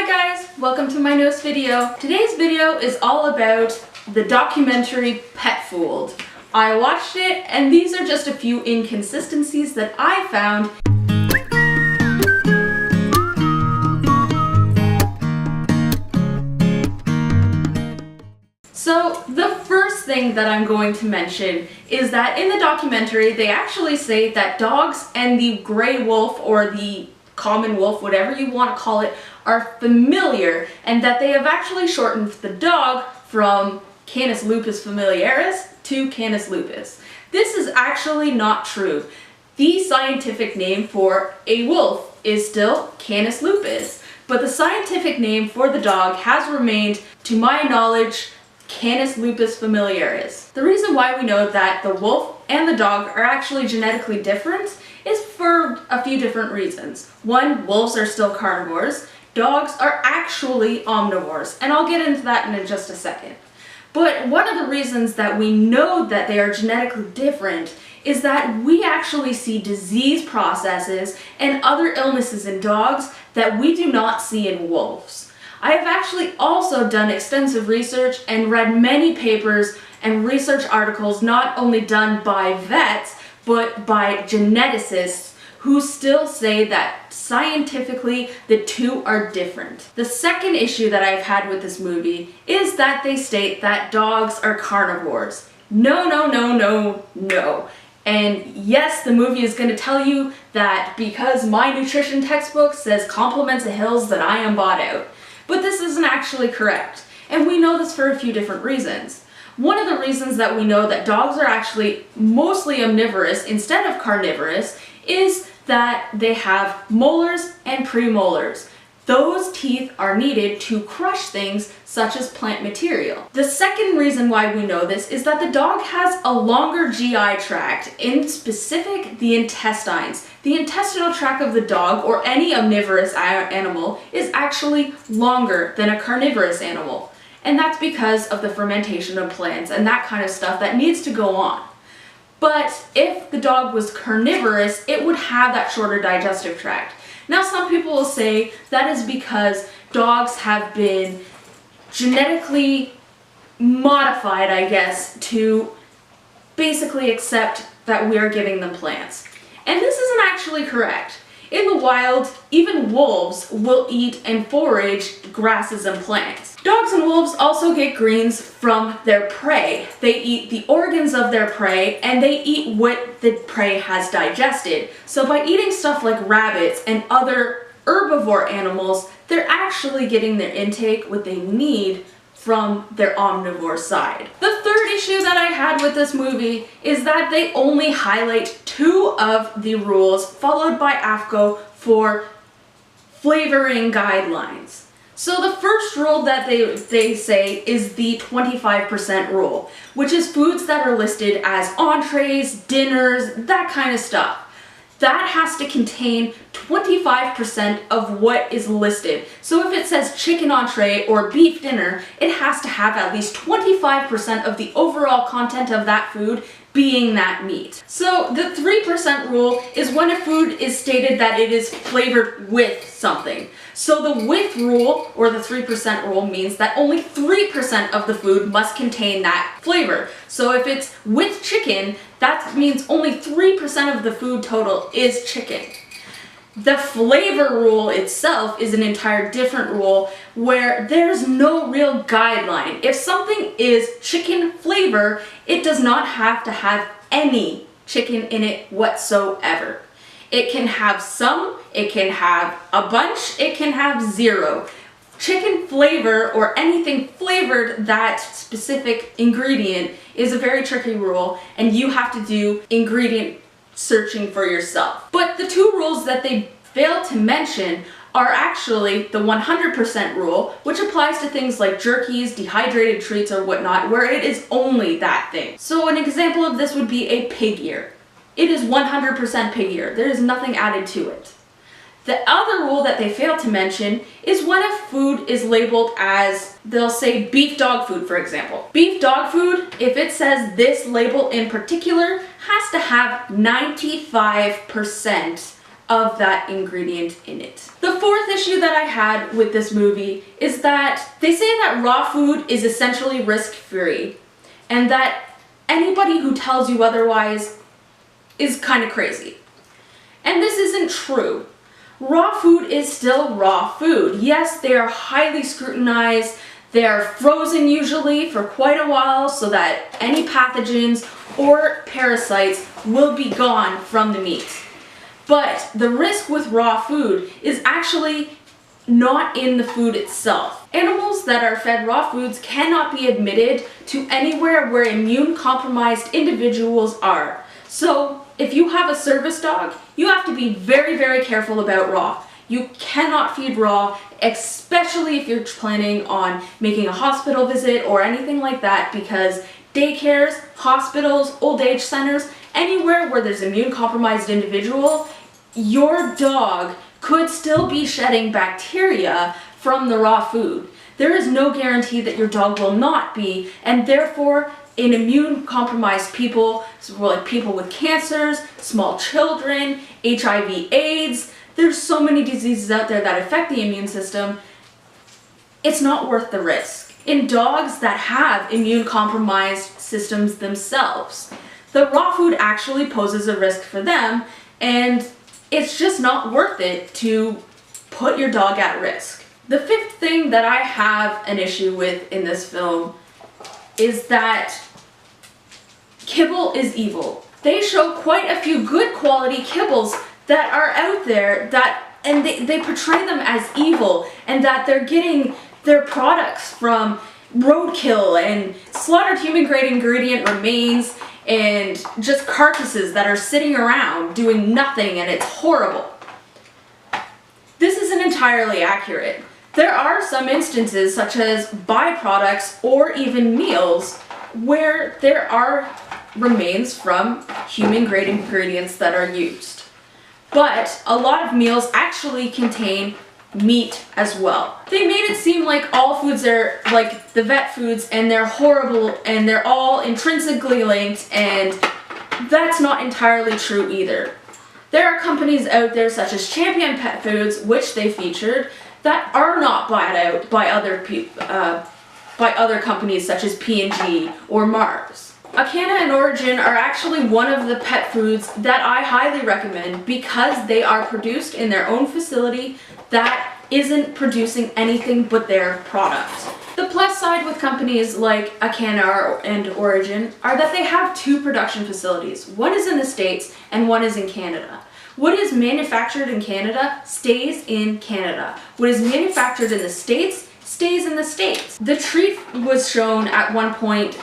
Hi guys, welcome to my newest video. Today's video is all about the documentary Pet Fooled. I watched it and these are just a few inconsistencies that I found. So the first thing that I'm going to mention is that in the documentary they actually say that dogs and the gray wolf or the common wolf, whatever you want to call it, are familiar, and that they have actually shortened the dog from Canis lupus familiaris to Canis lupus. This is actually not true. The scientific name for a wolf is still Canis lupus, but the scientific name for the dog has remained, to my knowledge, Canis lupus familiaris. The reason why we know that the wolf and the dog are actually genetically different is for a few different reasons. One, wolves are still carnivores. Dogs are actually omnivores, and I'll get into that in just a second. But one of the reasons that we know that they are genetically different is that we actually see disease processes and other illnesses in dogs that we do not see in wolves. I have actually also done extensive research and read many papers and research articles not only done by vets, but by geneticists who still say that scientifically the two are different. The second issue that I've had with this movie is that they state that dogs are carnivores. No, no, no, no, no. And yes, the movie is going to tell you that because my nutrition textbook says compliments of hills that I am bought out. But this isn't actually correct. And we know this for a few different reasons. One of the reasons that we know that dogs are actually mostly omnivorous instead of carnivorous is that they have molars and premolars. Those teeth are needed to crush things such as plant material. The second reason why we know this is that the dog has a longer GI tract, in specific the intestines. The intestinal tract of the dog, or any omnivorous animal, is actually longer than a carnivorous animal. And that's because of the fermentation of plants and that kind of stuff that needs to go on. But if the dog was carnivorous, it would have that shorter digestive tract. Now some people will say that is because dogs have been genetically modified, I guess, to basically accept that we are giving them plants. And this isn't actually correct. In the wild, even wolves will eat and forage grasses and plants. Dogs and wolves also get greens from their prey. They eat the organs of their prey and they eat what the prey has digested. So by eating stuff like rabbits and other herbivore animals, they're actually getting their intake, what they need, from their omnivore side. The third issue that I had with this movie is that they only highlight two of the rules followed by AFCO for flavoring guidelines. So the first rule that they say is the 25% rule, which is foods that are listed as entrees, dinners, that kind of stuff. That has to contain 25% of what is listed. So if it says chicken entree or beef dinner, it has to have at least 25% of the overall content of that food being that meat. So the 3% rule is when a food is stated that it is flavored with something. So the with rule, or the 3% rule, means that only 3% of the food must contain that flavor. So if it's with chicken, that means only 3% of the food total is chicken. The flavor rule itself is an entire different rule where there's no real guideline. If something is chicken flavor, it does not have to have any chicken in it whatsoever. It can have some, it can have a bunch, it can have zero. Chicken flavor or anything flavored that specific ingredient is a very tricky rule, and you have to do ingredient searching for yourself. But the two rules that they fail to mention are actually the 100% rule, which applies to things like jerkies, dehydrated treats, or whatnot, where it is only that thing. So an example of this would be a pig ear. It is 100% pig ear. There is nothing added to it. The other rule that they fail to mention is when a food is labeled as, they'll say beef dog food, for example. Beef dog food, if it says this label in particular, has to have 95% of that ingredient in it. The fourth issue that I had with this movie is that they say that raw food is essentially risk-free, and that anybody who tells you otherwise is kind of crazy. And this isn't true. Raw food is still raw food. Yes, they are highly scrutinized. They are frozen usually for quite a while so that any pathogens or parasites will be gone from the meat. But the risk with raw food is actually not in the food itself. Animals that are fed raw foods cannot be admitted to anywhere where immune-compromised individuals are. So if you have a service dog, you have to be very, very careful about raw. You cannot feed raw, especially if you're planning on making a hospital visit or anything like that, because daycares, hospitals, old age centers, anywhere where there's immune-compromised individual, your dog could still be shedding bacteria from the raw food. There is no guarantee that your dog will not be, and therefore in immune-compromised people, so like people with cancers, small children, HIV, AIDS, there's so many diseases out there that affect the immune system, it's not worth the risk. In dogs that have immune-compromised systems themselves, the raw food actually poses a risk for them, and it's just not worth it to put your dog at risk. The fifth thing that I have an issue with in this film is that kibble is evil. They show quite a few good quality kibbles that are out there and they portray them as evil, and that they're getting their products from roadkill and slaughtered human-grade ingredient remains and just carcasses that are sitting around doing nothing, and it's horrible. This isn't entirely accurate. There are some instances, such as byproducts or even meals, where there are remains from human-grade ingredients that are used. But a lot of meals actually contain meat as well. They made it seem like all foods are like the vet foods and they're horrible and they're all intrinsically linked, and that's not entirely true either. There are companies out there such as Champion Pet Foods, which they featured, that are not bought out by other companies such as P&G or Mars. Acana and Origin are actually one of the pet foods that I highly recommend because they are produced in their own facility that isn't producing anything but their product. The plus side with companies like Acana and Origin are that they have two production facilities. One is in the States and one is in Canada. What is manufactured in Canada stays in Canada. What is manufactured in the States stays in the States. The treat was shown at one point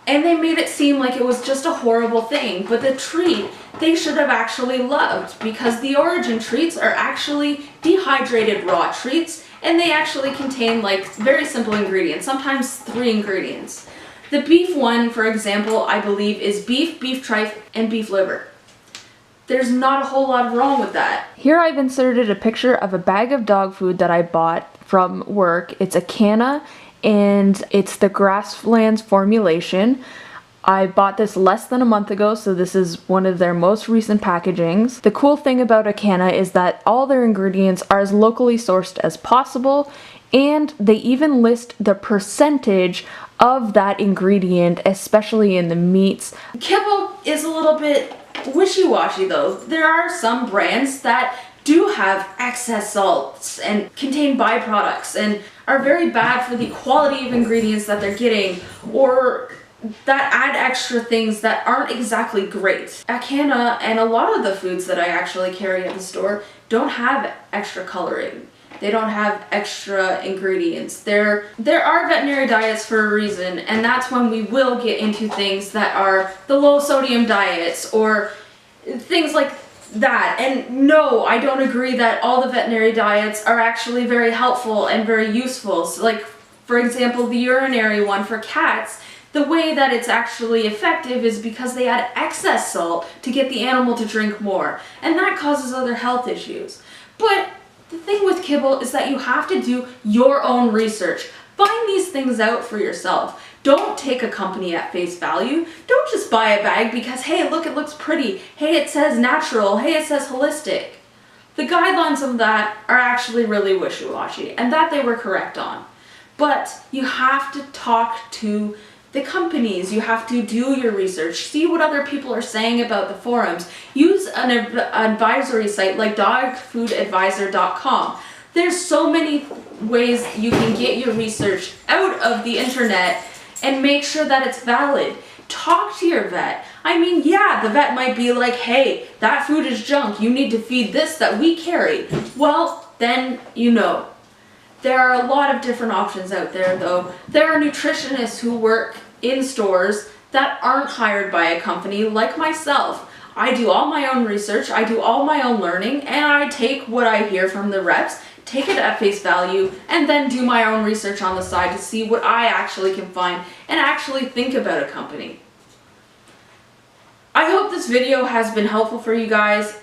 and they made it seem like it was just a horrible thing, but the treat they should have actually loved, because the Origin treats are actually dehydrated raw treats, and they actually contain like very simple ingredients, sometimes 3 ingredients. The beef one, for example, I believe is beef, beef tripe, and beef liver. There's not a whole lot wrong with that. Here I've inserted a picture of a bag of dog food that I bought from work. It's Acana, and it's the Grasslands formulation. I bought this less than a month ago, so this is one of their most recent packagings. The cool thing about Acana is that all their ingredients are as locally sourced as possible, and they even list the percentage of that ingredient, especially in the meats. Kibble is a little bit wishy-washy though. There are some brands that do have excess salts and contain byproducts and are very bad for the quality of ingredients that they're getting, or that add extra things that aren't exactly great. Acana and a lot of the foods that I actually carry at the store don't have extra coloring. They don't have extra ingredients. There are veterinary diets for a reason, and that's when we will get into things that are the low sodium diets or things like that. And no, I don't agree that all the veterinary diets are actually very helpful and very useful. So like, for example, the urinary one for cats, the way that it's actually effective is because they add excess salt to get the animal to drink more, and that causes other health issues. But the thing with kibble is that you have to do your own research. Find these things out for yourself. Don't take a company at face value. Don't just buy a bag because, hey, look, it looks pretty. Hey, it says natural. Hey, it says holistic. The guidelines of that are actually really wishy-washy, and that they were correct on. But you have to talk to the companies, you have to do your research, see what other people are saying about the forums. Use an advisory site like dogfoodadvisor.com. There's so many ways you can get your research out of the internet and make sure that it's valid. Talk to your vet. I mean, yeah, the vet might be like, hey, that food is junk, you need to feed this that we carry. Well, then you know. There are a lot of different options out there though. There are nutritionists who work in stores that aren't hired by a company like myself. I do all my own research, I do all my own learning, and I take what I hear from the reps, take it at face value, and then do my own research on the side to see what I actually can find and actually think about a company. I hope this video has been helpful for you guys.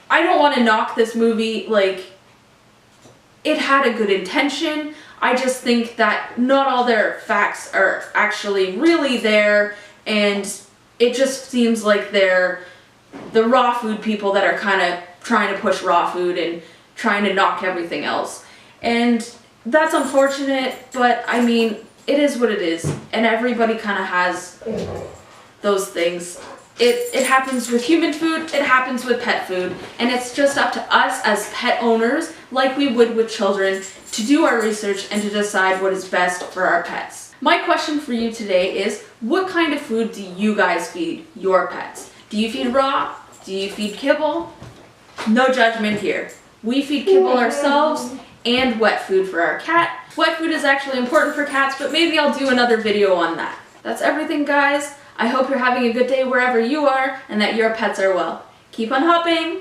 I don't want to knock this movie, like, it had a good intention. I just think that not all their facts are actually really there, and it just seems like they're the raw food people that are kind of trying to push raw food and trying to knock everything else. And that's unfortunate, but I mean, it is what it is, and everybody kind of has those things. It happens with human food, it happens with pet food, and it's just up to us as pet owners, like we would with children, to do our research and to decide what is best for our pets. My question for you today is, what kind of food do you guys feed your pets? Do you feed raw? Do you feed kibble? No judgment here. We feed kibble ourselves and wet food for our cat. Wet food is actually important for cats, but maybe I'll do another video on that. That's everything, guys. I hope you're having a good day wherever you are and that your pets are well. Keep on hopping!